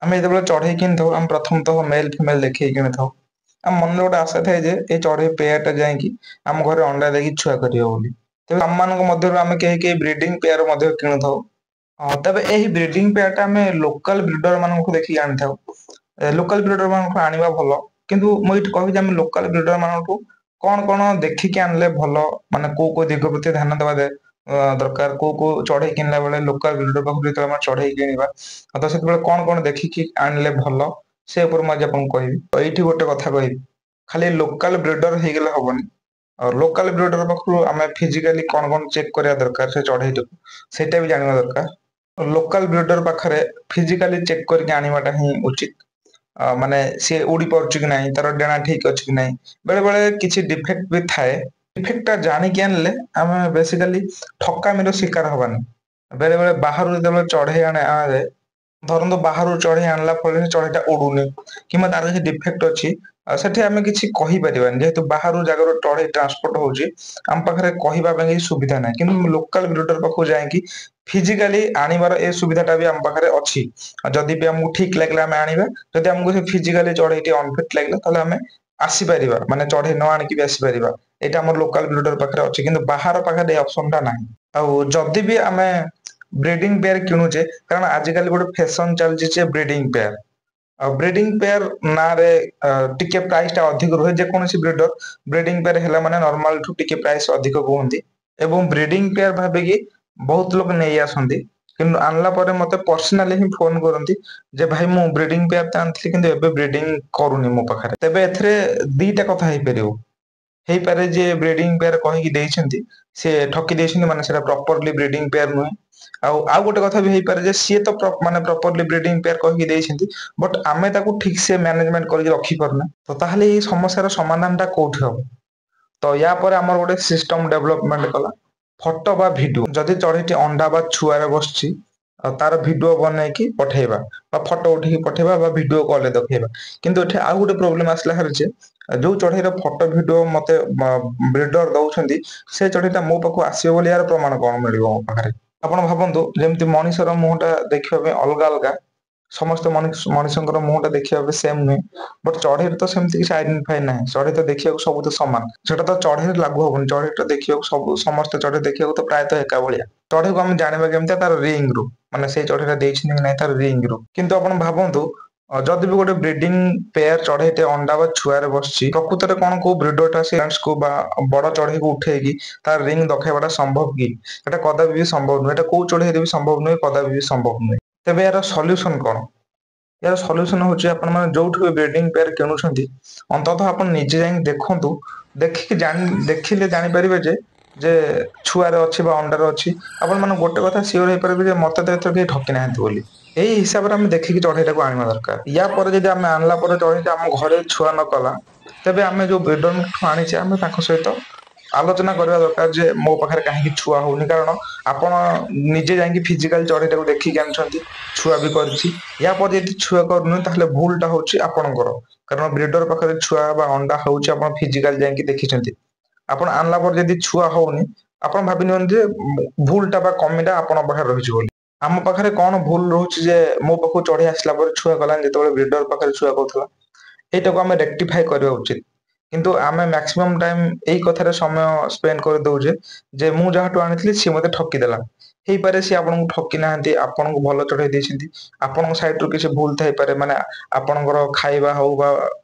ଆମେ ଯେତେବେଳେ ଚଢେଇ କିଣିଥାଉ ଆମେ ପ୍ରଥମତଃ ମେଲ୍ ଫିମେଲ୍ ଦେଖିକି କିଣିଥାଉ। ଆମ ମନରେ ଗୋଟେ ଆଶା ଥାଏ ଯେ ଏଇ ଚଢେଇ ପେୟାରଟା ଯାଇକି ଆମ ଘରେ ଅଣ୍ଡା ଦେଇକି ଛୁଆ କରିବ ବୋଲି। ତେବେ ଆମମାନଙ୍କ ମଧ୍ୟରୁ ଆମେ କେହି କେହି ବ୍ରିଡିଂ ପେୟାର ମଧ୍ୟ କିଣୁଥାଉ। ତେବେ ଏହି ବ୍ରିଡିଂ ପେୟାରଟା ଆମେ ଲୋକାଲ ବ୍ରିଡର ମାନଙ୍କୁ ଦେଖିକି ଆଣିଥାଉ। ଲୋକାଲ ବ୍ରିଡର ମାନଙ୍କୁ ଆଣିବା ଭଲ, କିନ୍ତୁ ମୁଁ ଏଇଠି କହିବି ଯେ ଆମେ ଲୋକାଲ ବ୍ରିଡର ମାନଙ୍କଠୁ କଣ ଦେଖିକି ଆଣିଲେ ଭଲ, ମାନେ କୋଉ ଦିଗ ପ୍ରତି ଧ୍ୟାନ ଦେବା ଦରକାର, କୋଉ ଚଢେଇ କିଣିଲା ବେଳେ ଲୋକାଲ ବ୍ରିଡର ପାଖରୁ ଯେତେବେଳେ ଆମେ ଚଢେଇ କିଣିବା ତ ସେତେବେଳେ କଣ ଦେଖିକି ଆଣିଲେ ଭଲ, ସେ ଉପରେ ମୁଁ ଆଜି ଆପଣଙ୍କୁ କହିବି। ଏଇଠି ଗୋଟେ କଥା କହିବି, ଖାଲି ଲୋକାଲ ବ୍ରିଡର ହେଇଗଲେ ହବନି। ଆଉ ଲୋକାଲ ବ୍ରିଡର ପାଖରୁ ଆମେ ଫିଜିକାଲି କଣ ଚେକ୍ କରିବା ଦରକାର ସେ ଚଢେଇଟାକୁ, ସେଇଟା ବି ଜାଣିବା ଦରକାର। ଲୋକାଲ ବ୍ରିଡର ପାଖରେ ଫିଜିକାଲି ଚେକ୍ କରିକି ଆଣିବାଟା ହିଁ ଉଚିତ। ମାନେ ସିଏ ଉଡି ପାରୁଛି କି ନାହିଁ, ତାର ଡେଣା ଠିକ ଅଛି କି ନାହିଁ, ବେଳେ ବେଳେ କିଛି ଡିଫେକ୍ଟ ବି ଥାଏ। ଡିଫେକ୍ଟ ଟା ଜାଣିକି ଆଣିଲେ ଆମେ ବେସିକାଲି ଠକାମିର ଶିକାର ହବାନି। ବେଳେ ବେଳେ ବାହାରୁ ଯେତେବେଳେ ଚଢେଇ ଅଣାଯାଏ, ଧରନ୍ତୁ ବାହାରୁ ଚଢେଇ ଆଣିଲା ଫଳରେ ସେ ଚଢେଇଟା ଉଡୁନି କିମ୍ବା ତାର କିଛି ଡିଫେକ୍ଟ ଅଛି, ସେଠି ଆମେ କିଛି କହିପାରିବାନି, ଯେହେତୁ ବାହାରୁ ଜାଗାରୁ ଚଢେଇ ଟ୍ରାନ୍ସପୋର୍ଟ ହଉଛି ଆମ ପାଖରେ କହିବା ପାଇଁ କିଛି ସୁବିଧା ନାହିଁ। କିନ୍ତୁ ଲୋକାଲ ବ୍ରିଡର ପାଖକୁ ଯାଇକି ଫିଜିକାଲି ଆଣିବାର ଏ ସୁବିଧାଟା ବି ଆମ ପାଖରେ ଅଛି। ଆଉ ଯଦି ବି ଆମକୁ ଠିକ ଲାଗିଲା ଆମେ ଆଣିବା, ଯଦି ଆମକୁ ସେ ଫିଜିକାଲି ଚଢେଇଟି ଅନଫିଟ ଲାଗିଲା ତାହେଲେ ଆମେ ଆସିପାରିବା, ମାନେ ଚଢେଇ ନ ଆଣିକି ବି ଆସିପାରିବା। ଏଇଟା ଆମର ଲୋକାଲ ବ୍ରିଡର ପାଖରେ ଅଛି, କିନ୍ତୁ ବାହାର ପାଖରେ ଏଇ ଅପସନ ଟା ନାହିଁ। ଆଉ ଯଦି ବି ଆମେ ବ୍ରିଡିଂ ପେୟାର କିଣୁଛେ, କାରଣ ଆଜିକାଲି ଗୋଟେ ଫ୍ୟାସନ ଚାଲିଛି ଯେ ବ୍ରିଡିଂ ପେୟାର। ଆଉ ବ୍ରିଡିଂ ପେୟାର ନାଁରେ ଟିକେ ପ୍ରାଇସ ଟା ଅଧିକ ରୁହେ। ଯେକୌଣସି ବ୍ରିଡର ବ୍ରିଡିଂ ପେୟାର ହେଲା ମାନେ ନର୍ମାଲଠୁ ଟିକେ ପ୍ରାଇସ ଅଧିକ କୁହନ୍ତି, ଏବଂ ବ୍ରିଡିଂ ପେୟାର ଭାବିକି ବହୁତ ଲୋକ ନେଇ ଆସନ୍ତି। କିନ୍ତୁ ଆଣିଲା ପରେ ମତେ ପର୍ସନାଲି ହିଁ ଫୋନ କରନ୍ତି ଯେ ଭାଇ ମୁଁ ବ୍ରିଡିଂ ପେୟାର ତ ଆଣିଥିଲି, କିନ୍ତୁ ଏବେ ବ୍ରିଡିଂ କରୁନି ମୋ ପାଖରେ। ତେବେ ଏଥିରେ ଦିଟା କଥା ହେଇପାରିବ। ହେଇପାରେ ଯେ ବ୍ରିଡିଂ ପେୟାର କହିକି ଦେଇଛନ୍ତି, ସେ ଠକି ଦେଇଛନ୍ତି, ମାନେ ସେଟା ପ୍ରପରଲି ବ୍ରିଡିଂ ପେୟାର ନୁହେଁ। ଆଉ ଗୋଟେ କଥା ବି ହେଇପାରେ ଯେ ସିଏ ତ ମାନେ ପ୍ରପରଲି ବ୍ରିଡିଂ ପେୟାର କହିକି ଦେଇଛନ୍ତି, ବଟ ଆମେ ତାକୁ ଠିକ ସେ ମ୍ୟାନେଜମେଣ୍ଟ କରିକି ରଖିପାରୁନା। ତ ତାହେଲେ ଏଇ ସମସ୍ୟାର ସମାଧାନ ଟା କୋଉଠି ହବ? ତ ୟା ପରେ ଆମର ଗୋଟେ ସିଷ୍ଟମ ଡେଭଲପମେଣ୍ଟ କଲା, ଫଟୋ ବା ଭିଡିଓ। ଯଦି ଚଢେଇଟି ଅଣ୍ଡା ବା ଛୁଆରେ ବସିଛି, ଆଉ ତାର ଭିଡିଓ ବନେଇକି ପଠେଇବା, ବା ଫଟୋ ଉଠେଇକି ପଠେଇବା, ବା ଭିଡିଓ କଲରେ ଦେଖେଇବା। କିନ୍ତୁ ଏଠି ଆଉ ଗୋଟେ ପ୍ରୋବ୍ଲେମ ଆସିଲା ଯେ ଯୋଉ ଚଢେଇର ଫଟୋ ଭିଡିଓ ମତେ ବ୍ରିଡର ଦଉଛନ୍ତି, ସେ ଚଢେଇଟା ମୋ ପାଖକୁ ଆସିବ ବୋଲି ଏହାର ପ୍ରମାଣ କଣ ମିଳିବ ମୋ ପାଖରେ? ଆପଣ ଭାବନ୍ତୁ, ଯେମିତି ମଣିଷର ମୁହଁଟା ଦେଖିବା ପାଇଁ ଅଲଗା ଅଲଗା, ସମସ୍ତ ମଣିଷଙ୍କର ମୁହଁଟା ଦେଖିବା ପାଇଁ ସେମ ନୁହେଁ, ବଟ ଚଢେଇର ତ ସେମିତି କିଛି ଆଇଡେଣ୍ଟିଫାଇ ନାହିଁ। ଚଢେଇ ତ ଦେଖିବାକୁ ସବୁ ତ ସମାନ, ସେଟା ତ ଚଢେଇରେ ଲାଗୁ ହବନି। ଚଢେଇଟା ଦେଖିବାକୁ ସମସ୍ତେ ଚଢେଇ ଦେଖିବାକୁ ତ ପ୍ରାୟତଃ ଏକା ଭଳିଆ। ଚଢେଇକୁ ଆମେ ଜାଣିବା କେମିତି? ତାର ରିଙ୍ଗ ରୁ, ମାନେ ସେଇ ଚଢେଇଟା ଦେଇଛନ୍ତି କି ନାହିଁ ତାର ରିଙ୍ଗ ରୁ। କିନ୍ତୁ ଆପଣ ଭାବନ୍ତୁ, ଯଦି ବି ଗୋଟେ ବ୍ରିଡିଂ ପେୟାର ଚଢେଇଟେ ଅଣ୍ଡା ବା ଛୁଆରେ ବସିଛି, ପ୍ରକୃତରେ କଣ କୋଉ ବ୍ରିଡରଟା ସେ ବା ବଡ ଚଢେଇକୁ ଉଠେଇକି ତାର ରିଙ୍ଗ ଦେଖେଇବାଟା ସମ୍ଭବ କି? ଏଟା କଦାପି ବି ସମ୍ଭବ ନୁହେଁ। ଏଟା କୋଉ ଚଢେଇରେ ବି ସମ୍ଭବ ନୁହେଁ, କଦାପି ବି ସମ୍ଭବ ନୁହେଁ। ତେବେ ଏହାର ସଲ୍ୟୁସନ କଣ? ଏହାର ସଲ୍ୟୁସନ ହଉଛି, ଆପଣ ମାନେ ଯୋଉଠୁ ବି ବ୍ରିଡିଂ ପେୟାର କିଣୁଛନ୍ତି, ଅନ୍ତତଃ ଆପଣ ନିଜେ ଯାଇକି ଦେଖନ୍ତୁ। ଦେଖିଲେ ଜାଣିପାରିବେ ଯେ ଛୁଆରେ ଅଛି ବା ଅଣ୍ଡାରେ ଅଛି। ଆପଣ ମାନେ ଗୋଟେ କଥା ସିଓର ହେଇପାରିବେ ଯେ ମତେ ତ ଏଥର କେହି ଠକି ନାହାନ୍ତି ବୋଲି। ଏଇ ହିସାବରେ ଆମେ ଦେଖିକି ଚଢେଇଟାକୁ ଆଣିବା ଦରକାର। ୟା ପରେ ଯଦି ଆମେ ଆଣିଲା ପରେ ଚଢେଇଟା ଆମ ଘରେ ଛୁଆ ନ କଲା, ତେବେ ଆମେ ଯୋଉ ବ୍ରିଡରଠୁ ଆଣିଛେ ଆମେ ତାଙ୍କ ସହିତ ଆଲୋଚନା କରିବା ଦରକାର ଯେ ମୋ ପାଖରେ କାହିଁକି ଛୁଆ ହଉନି। କାରଣ ଆପଣ ନିଜେ ଯାଇକି ଫିଜିକାଲି ଚଢେଇଟାକୁ ଦେଖିକି ଆଣିଛନ୍ତି, ଛୁଆ ବି କରିଛି। ୟା ପରେ ଯଦି ଛୁଆ କରୁନି, ତାହେଲେ ଭୁଲ ଟା ହଉଛି ଆପଣଙ୍କର। କାରଣ ବ୍ରିଡର ପାଖରେ ଛୁଆ ବା ଅଣ୍ଡା ହଉଛି, ଆପଣ ଫିଜିକାଲି ଯାଇକି ଦେଖିଛନ୍ତି। ଆପଣ ଆଣିଲା ପରେ ଯଦି ଛୁଆ ହଉନି, ଆପଣ ଭାବି ନିଅନ୍ତୁ ଯେ ଭୁଲ ଟା ବା କମିଟା ଆପଣଙ୍କ ପାଖରେ ରହିଛି ବୋଲି। ଆମ ପାଖରେ କଣ ଭୁଲ ରହୁଛି ଯେ ମୋ ପାଖକୁ ଚଢେଇ ଆସିଲା ପରେ ଛୁଆ କଲାନି, ଯେତେବେଳେ ବ୍ରିଡର ପାଖରେ ଛୁଆ କରୁଥିଲା? ଏଇଟାକୁ ଆମେ ରେକ୍ଟିଫାଇ କରିବା ଉଚିତ। କିନ୍ତୁ ଆମେ ମାକ୍ସିମମ୍ ଟାଇମ ଏଇ କଥାରେ ସମୟ ସ୍ପେଣ୍ଡ କରିଦଉଛେ ଯେ ମୁଁ ଯାହାଠୁ ଆଣିଥିଲି ସିଏ ମତେ ଠକିଦେଲା। ହେଇପାରେ ସିଏ ଆପଣଙ୍କୁ ଠକି ନାହାନ୍ତି, ଆପଣଙ୍କୁ ଭଲ ଚଢେଇ ଦେଇଛନ୍ତି। ଆପଣଙ୍କ ସାଇଡ ରୁ କିଛି ଭୁଲ ଥାଇପାରେ, ମାନେ ଆପଣଙ୍କର ଖାଇବା ହଉ ବା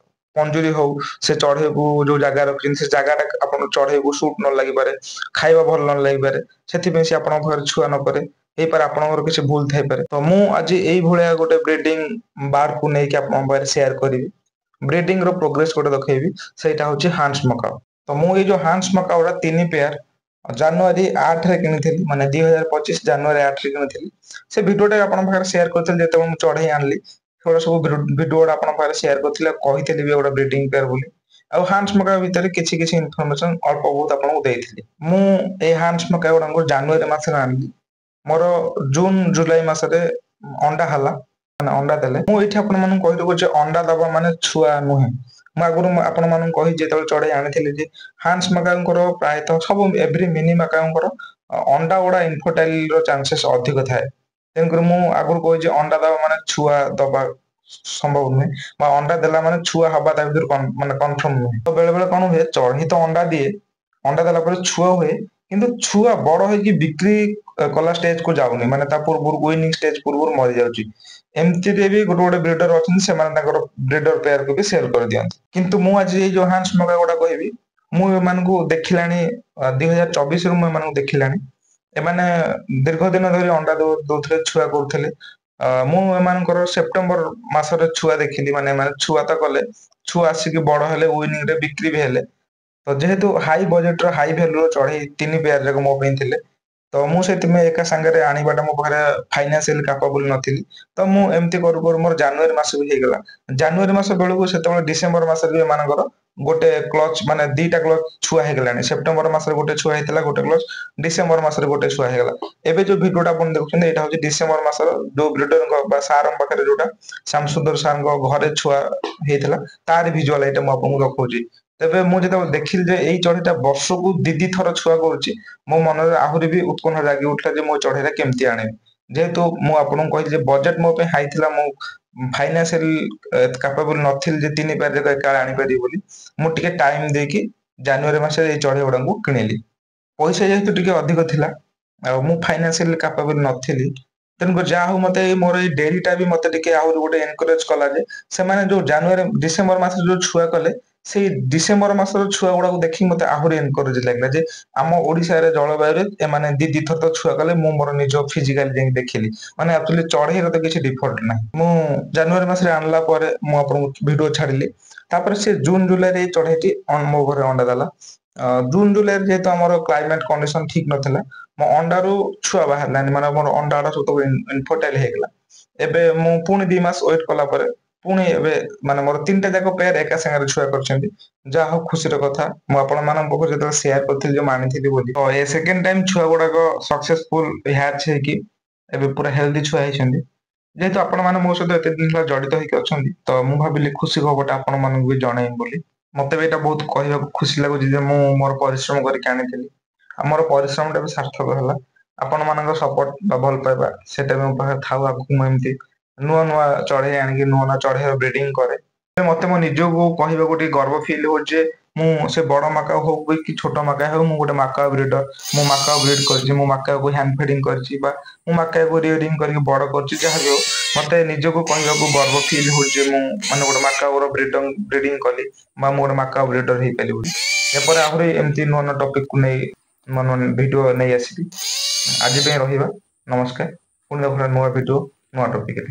ମଞ୍ଜୁରୀ ହଉ, ସେ ଚଢେଇକୁ ଯୋଉ ଜାଗା ରଖିଛନ୍ତି ସେ ଜାଗାଟା ଆପଣ ଚଢେଇକୁ ସୁଟ ନ ଲାଗିପାରେ, ଖାଇବା ଭଲ ନ ଲାଗିପାରେ, ସେଥିପାଇଁ ସେ ଆପଣଙ୍କ ପାଖରେ ଛୁଆ ନ କରେ। ହେଇପାରେ ଆପଣଙ୍କର କିଛି ଭୁଲ ଥାଇପାରେ। ତ ମୁଁ ଆଜି ଏଇଭଳିଆ ଗୋଟେ ବ୍ରିଡିଂ ବାରକୁ ନେଇକି ଆପଣଙ୍କ ପାଖରେ ସେୟାର କରିବି। ବ୍ରିଡିଂ ର ପ୍ରୋଗ୍ରେସ ଗୋଟେ ଦେଖେଇବି, ସେଇଟା ହଉଛି ହାନ୍ସ ମକାଉ। ତ ମୁଁ ଏଇ ଯୋଉ ହାନ୍ସ ମକାଉ 3 ପେୟାର ଜାନୁଆରୀ 8 ରେ କିଣିଥିଲି, ମାନେ 2025 ଜାନୁଆରୀ 8 ରେ କିଣିଥିଲି। ସେ ଭିଡିଓଟା ଆପଣଙ୍କ ପାଖରେ ସେୟାର କରିଥିଲି ଯେତେବେଳେ ମୁଁ ଚଢେଇ ଆଣିଲି। ସେଗୁଡା ସବୁ ଭିଡିଓ ଗୁଡା ଆପଣଙ୍କ ପାଖରେ ସେୟାର କରିଥିଲି, କହିଥିଲି ବି ଗୋଟେ ବ୍ରିଡିଂ ପେୟାର ବୋଲି। ଆଉ ହାନ୍ସ ମକାଉ ଭିତରେ କିଛି ଇନଫରମେସନ ଅଳ୍ପ ବହୁତ ଆପଣଙ୍କୁ ଦେଇଥିଲି। ମୁଁ ଏଇ ହାନ୍ସ ମକାଉ ଗୁଡାକୁ ଜାନୁଆରୀ ମାସରେ ଆଣିଲି। ମୋର ଜୁନ ଜୁଲାଇ ମାସରେ ଅଣ୍ଡା ହେଲା, ମାନେ ଅଣ୍ଡା ଦେଲେ। ମୁଁ ଏଇଠି ଆପଣ ମାନଙ୍କୁ କହିଦଉଛି ଯେ ଅଣ୍ଡା ଦବା ମାନେ ଛୁଆ ନୁହେଁ। ମୁଁ ଆଗରୁ ଆପଣ ମାନଙ୍କୁ କହିଛି ଯେତେବେଳେ ଚଢେଇ ଆଣିଥିଲି ଯେ ହାନ୍ସ ମକାଉଙ୍କର ପ୍ରାୟତଃ ସବୁ ଏଭ୍ରି ମିନି ମକାଉଙ୍କର ଅଣ୍ଡା ଗୁଡା ଇନଫର୍ଟାଇଲ ର ଚାନ୍ସେସ୍ ଅଧିକ ଥାଏ। ତେଣୁକରି ମୁଁ ଆଗରୁ କହିଛି ଅଣ୍ଡା ଦବା ମାନେ ଛୁଆ ଦବା ସମ୍ଭବ ନୁହେଁ ବା ଅଣ୍ଡା ଦେଲା ମାନେ ଛୁଆ ହବା ତା ଭିତରୁ ମାନେ କନଫର୍ମ ନୁହେଁ। ତ ବେଳେ ବେଳେ କଣ ହୁଏ, ଚଢେଇ ତ ଅଣ୍ଡା ଦିଏ, ଅଣ୍ଡା ଦେଲା ପରେ ଛୁଆ ହୁଏ, କିନ୍ତୁ ଛୁଆ ବଡ ହେଇକି ବିକ୍ରି କଲା ଷ୍ଟେଜ କୁ ଯାଉନି, ମାନେ ତା ପୂର୍ବରୁ ୱିନିଂ ଷ୍ଟେଜ ପୂର୍ବରୁ ମରିଯାଉଛି। ଏମିତିରେ ବି ଗୋଟେ ଗୋଟେ ବ୍ରିଡର ଅଛନ୍ତି, ସେମାନେ ତାଙ୍କର ବ୍ରିଡର ପେୟାରକୁ ବି ସେଲ କରିଦିଅନ୍ତି। କିନ୍ତୁ ମୁଁ ଆଜି ଏଇ ଯୋଉ ହାନ୍ସ ମଗା ଗୁଡା କହିବି, ମୁଁ ଏମାନଙ୍କୁ ଦେଖିଲାଣି 2024 ରୁ ମୁଁ ଏମାନଙ୍କୁ ଦେଖିଲାଣି। ଏମାନେ ଦୀର୍ଘ ଦିନ ଧରି ଅଣ୍ଡା ଦଉଥିଲେ, ଛୁଆ କରୁଥିଲେ। ମୁଁ ଏମାନଙ୍କର ସେପ୍ଟେମ୍ବର ମାସରେ ଛୁଆ ଦେଖିଲି, ମାନେ ଏମାନେ ଛୁଆ ତ କଲେ, ଛୁଆ ଆସିକି ବଡ ହେଲେ, ୱିନିଂ ରେ ବିକ୍ରି ବି ହେଲେ। ତ ଯେହେତୁ ହାଇ ବଜେଟ ର ହାଇ ଭ୍ୟାଲୁ ର ଚଢେଇ 3 ପେୟାର ଯାକ ମୋ ପାଇଁ ଥିଲେ, ତ ମୁଁ ସେଥିପାଇଁ ଏକା ସାଙ୍ଗରେ ଆଣିବାଟା ମୋ ପାଖରେ ଫାଇନାନ୍ସିଆଲି କାପାବୁଲ ନଥିଲି। ତ ମୁଁ ଏମିତି କରୁ କରୁ ମୋର ଜାନୁଆରୀ ମାସ ବି ହେଇଗଲା। ଜାନୁଆରୀ ମାସ ବେଳକୁ ସେତେବେଳେ ଡିସେମ୍ବର ମାସରେ ବି ଏମାନଙ୍କର ଗୋଟେ କ୍ଲଚ ମାନେ 2ଟା କ୍ଲଚ ଛୁଆ ହେଇଗଲାଣି। ସେପ୍ଟେମ୍ବର ମାସରେ ଗୋଟେ ଛୁଆ ହେଇଥିଲା, ଗୋଟେ କ୍ଲଚ ଡିସେମ୍ବର ମାସରେ ଗୋଟେ ଛୁଆ ହେଇଗଲା। ଏବେ ଯୋଉ ଭିଡିଓଟା ଆପଣ ଦେଖୁଛନ୍ତି, ଏଇଟା ହଉଛି ଡିସେମ୍ବର ମାସର ଯୋଉ ବ୍ରିଡରଙ୍କ ବା ସାରଙ୍କ ପାଖରେ ଯୋଉଟା ଶ୍ୟାମସୁନ୍ଦର ସାରଙ୍କ ଘରେ ଛୁଆ ହେଇଥିଲା, ତାର ଭିଜୁଆଲ ଏଇଟା ମୁଁ ଆପଣଙ୍କୁ ରଖୁଛି। ତେବେ ମୁଁ ଯେତେବେଳେ ଦେଖିଲି ଯେ ଏଇ ଚଢେଇଟା ବର୍ଷକୁ 2 ଥର ଛୁଆ କରୁଛି, ମୋ ମନରେ ଆହୁରି ବି ଉତ୍କଣ୍ଠା ଜାଗି ଉଠିଲା ଯେ ମୋ ଚଢେଇଟା କେମିତି ଆଣିବି। ଯେହେତୁ ମୁଁ ଆପଣଙ୍କୁ କହିଲି ଯେ ବଜେଟ ମୋ ପାଇଁ ହାଇ ଥିଲା, ମୁଁ ଫାଇନାନ୍ସିଆଲି କାପାବୁଲ ନଥିଲି ଯେ 3 ପେୟାର ଯାକ ଏକା ଆଣିପାରିବି ବୋଲି। ମୁଁ ଟିକେ ଟାଇମ ଦେଇକି ଜାନୁଆରୀ ମାସରେ ଏଇ ଚଢେଇ ଗୁଡାକୁ କିଣିଲି। ପଇସା ଯେହେତୁ ଟିକେ ଅଧିକ ଥିଲା, ଆଉ ମୁଁ ଫାଇନାନ୍ସିଆଲି କାପାବୁଲ ନଥିଲି, ତେଣୁକରି ଯାହା ହଉ ମତେ ମୋର ଏଇ ଡେରିଟା ବି ମତେ ଟିକେ ଆହୁରି ଗୋଟେ ଏନକରେଜ କଲା ଯେ ସେମାନେ ଯୋଉ ଜାନୁଆରୀ ଡିସେମ୍ବର ମାସରେ ଯୋଉ ଛୁଆ କଲେ, ସେଇ ଡିସେମ୍ବର ମାସର ଛୁଆ ଗୁଡାକୁ ଦେଖିକି ମତେ ଆହୁରି ଏନକରେଜ ଲାଗିଲା ଯେ ଆମ ଓଡିଶାରେ ଜଳବାୟୁରେ ଏମାନେ 2 ଥର ତ ଛୁଆ କଲେ, ମୁଁ ମୋର ନିଜ ଫିଜିକାଲି ଯାଇକି ଦେଖିଲି। ମାନେ ଆକ୍ଚୁଆଲି ଚଢେଇର ତ କିଛି ଡିଫଲ୍ଟ ନାହିଁ। ମୁଁ ଜାନୁଆରୀ ମାସରେ ଆଣିଲା ପରେ ମୁଁ ଆପଣଙ୍କୁ ଭିଡିଓ ଛାଡିଲି। ତାପରେ ସେ ଜୁନ ଜୁଲାଇରେ ଏଇ ଚଢେଇଟି ମୋ ଘରେ ଅଣ୍ଡା ଦେଲା। ଜୁନ ଜୁଲାଇରେ ଯେହେତୁ ଆମର କ୍ଲାଇମେଟ କଣ୍ଡିସନ ଠିକ ନଥିଲା, ମୋ ଅଣ୍ଡାରୁ ଛୁଆ ବାହାରିଲାନି, ମାନେ ମୋର ଅଣ୍ଡା ଗୁଡା ସବୁ ଇନଫର୍ଟାଇଲ ହେଇଗଲା। ଏବେ ମୁଁ ପୁଣି 2 ମାସ ୱେଟ କଲା ପରେ ପୁଣି ଏବେ ମାନେ ମୋର 3ଟା ଯାକ ପେୟାର ଏକା ସାଙ୍ଗରେ ଛୁଆ କରିଛନ୍ତି। ଯାହା ହଉ ଖୁସିର କଥା। ମୁଁ ଆପଣ ମାନଙ୍କ ପାଖକୁ ଯେତେବେଳେ ସେୟାର କରିଥିଲି ଯେ ମୁଁ ଆଣିଥିଲି ବୋଲି, ତ ଏ ସେକେଣ୍ଡ ଟାଇମ ଛୁଆ ଗୁଡାକ ସକ୍ସେସଫୁଲ ହ୍ୟାଚ ହେଇକି ଏବେ ପୁରା ହେଲ୍ଦି ଛୁଆ ହେଇଛନ୍ତି। ଯେହେତୁ ଆପଣ ମାନେ ମୋ ସହିତ ଏତେ ଦିନ ହେଲା ଜଡିତ ହେଇକି ଅଛନ୍ତି, ତ ମୁଁ ଭାବିଲି ଖୁସି ଖବରଟା ଆପଣ ମାନଙ୍କୁ ବି ଜଣେଇବି ବୋଲି। ମତେ ବି ଏଇଟା ବହୁତ କହିବାକୁ ଖୁସି ଲାଗୁଛି ଯେ ମୁଁ ମୋର ପରିଶ୍ରମ କରିକି ଆଣିଥିଲି, ଆମର ପରିଶ୍ରମଟା ବି ସାର୍ଥକ ହେଲା। ଆପଣ ମାନଙ୍କ ସପୋର୍ଟ ବା ଭଲ ପାଇବା ସେଟା ବି ମୋ ପାଖରେ ଥାଉ। ଆଗକୁ ମୁଁ ଏମିତି ନୂଆ ନୂଆ ଚଢେଇ ଆଣିକି ନୂଆ ନୂଆ ଚଢେଇର ବ୍ରିଡିଂ କରେ। ମତେ ମୋ ନିଜକୁ କହିବାକୁ ଟିକେ ଗର୍ବ ଫିଲ୍ ହଉଛି ଯେ ମୁଁ ସେ ବଡ ମାକାଉ ହଉ କି ଛୋଟ ମାକାଉ ହଉ, ମୁଁ ଗୋଟେ ମାକାଉ ବ୍ରିଡର। ମୁଁ ମାକାଉ ବ୍ରିଡ କରିଛି, ମୁଁ ମାକାଉକୁ ହ୍ୟାଣ୍ଡ ଫିଡିଂ କରିଛି, ବା ମୁଁ ମାକାଉକୁ ରିୟରିଂ କରିକି ବଡ କରିଛି। ଯାହା ବି ହଉ ମତେ ନିଜକୁ କହିବାକୁ ଗର୍ବ ଫିଲ୍ ହଉଛି ଯେ ମୁଁ ମାନେ ଗୋଟେ ମାକାଉର ବ୍ରିଡିଂ କଲି, ବା ମୁଁ ଗୋଟେ ମାକାଉ ବ୍ରିଡର ହେଇପାରିଲି ବୋଲି। ଏପରେ ଆହୁରି ଏମିତି ନୂଆ ନୂଆ ଟପିକକୁ ନେଇ ନୂଆ ନୂଆ ଭିଡିଓ ନେଇ ଆସିବି। ଆଜି ପାଇଁ ରହିବା, ନମସ୍କାର। ପୁଣି ନୂଆ ଭିଡିଓ ନୂଆ ଟପିକରେ।